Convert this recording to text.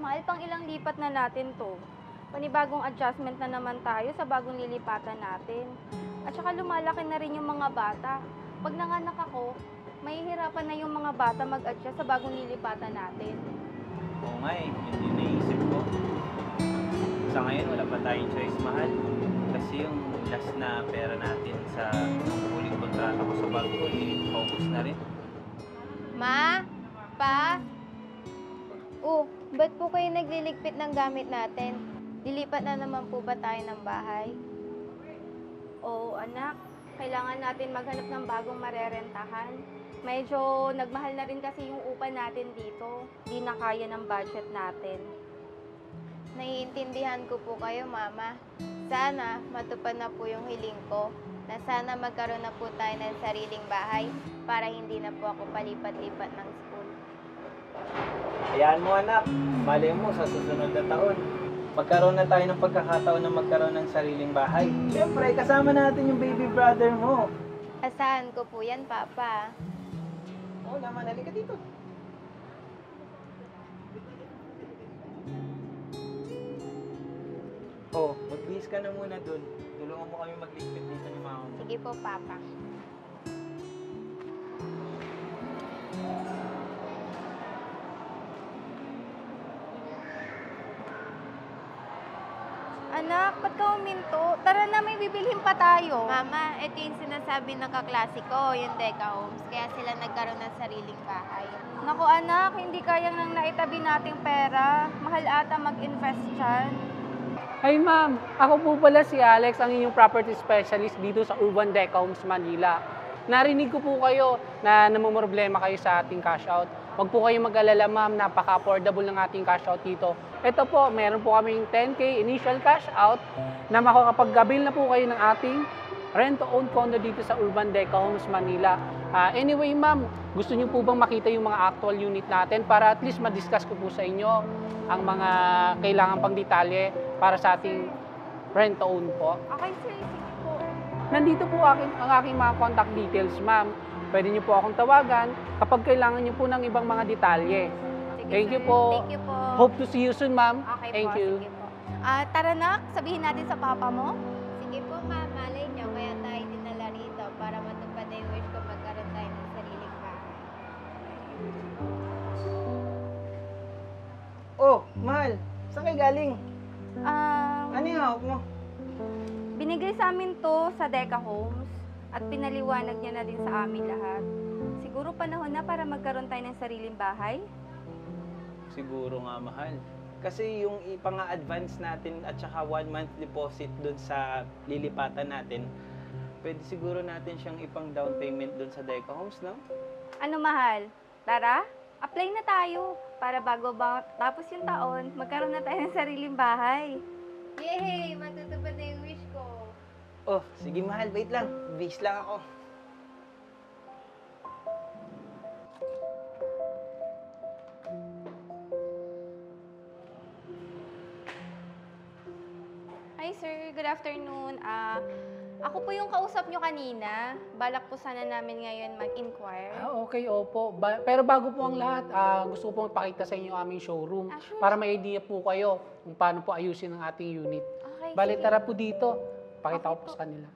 Mahal, pang ilang lipat na natin to. Panibagong adjustment na naman tayo sa bagong lilipatan natin. At saka lumalaki na rin yung mga bata. Pag nanganak ako, mahihirapan na yung mga bata mag-adjust sa bagong lilipatan natin. Oo nga eh, yun din naisip ko. Sa ngayon, wala pa tayong choice, mahal. Kasi yung last na pera natin sa huling kontrata ko sa bago, paubos na rin. Ma? Pa? Oh, ba't po kayo nagliligpit ng gamit natin? Lilipat na naman po ba tayo ng bahay? Oo, anak. Kailangan natin maghanap ng bagong marerentahan. Medyo nagmahal na rin kasi yung upa natin dito. Di na kaya ng budget natin. Naiintindihan ko po kayo, Mama. Sana matupad na po yung hiling ko na sana magkaroon na po tayo ng sariling bahay para hindi na po ako palipat-lipat ng school. Hayaan mo anak, malay mo sa susunod na taon. Magkaroon na tayo ng pagkakataon na magkaroon ng sariling bahay. Siyempre, kasama natin yung baby brother mo. Asahan ko po yan, Papa. Oo naman, halika dito. Oh, magbihis ka na muna dun. Tulungan mo kami magligpit dito ni mama mo. Sige po, Papa. Anak, ba't ka uminto? Tara na, may bibilhin pa tayo. Mama, ito yung sinasabi ng kaklase ko, yung Deca Homes. Kaya sila nagkaroon ng sariling bahay. Naku anak, hindi kayang nang naitabi nating pera. Mahal ata mag-invest dyan. Hi ma'am, ako po pala si Alex, ang inyong property specialist dito sa Urban Deca Homes, Manila. Narinig ko po kayo na namumroblema kayo sa ating cash out. Huwag po kayong mag-alala ma'am, napaka-affordable ng ating cash out dito. Ito po, meron po kaming 10K initial cash out na makakapag-avail na po kayo ng ating rent-to-own condo dito sa Urban Deca Homes, Manila. Anyway ma'am, gusto niyo po bang makita yung mga actual unit natin para at least ma-discuss ko po sa inyo ang mga kailangan pang detalye para sa ating rent-to-own po? Okay sir, sige po. Nandito po ang aking mga contact details, ma'am. Pwede niyo po akong tawagan kapag kailangan niyo po ng ibang mga detalye. Sige, Thank you sir. po. Thank you po. Hope to see you soon, ma'am. Okay Thank po, you. sige po. Tara nak, sabihin natin sa papa mo. Sige po, Ma. Malay niyo, kaya tayo dinala rito para matupad na yung wish ko magkaroon tayo ng sariling bahay. Oh, mahal. Saan kayo galing? Ano yung hawak mo? Binigay sa amin to sa Deca Homes at pinaliwanag niya na din sa amin lahat. Siguro panahon na para magkaroon tayo ng sariling bahay. Siguro nga, mahal. Kasi yung ipang-advance natin at saka 1 month deposit dun sa lilipatan natin, pwede siguro natin siyang ipang down payment dun sa Deca Homes, no? Ano mahal? Tara, apply na tayo para bago tapos yung taon, magkaroon na tayo ng sariling bahay. Yay! Matutupad na yung wish ko. Oh, sige mahal, wait lang. Base lang ako. Hi sir, good afternoon. Ako po yung kausap nyo kanina. Balak po sana namin ngayon mag-inquire. Okay, opo. Pero bago po ang lahat, gusto ko pong ipakita sa inyo ang aming showroom Sure. para may idea po kayo kung paano po ayusin ang ating unit. Okay, Bale, sige. tara po dito. Pakita Okay ko po po. sa kanila.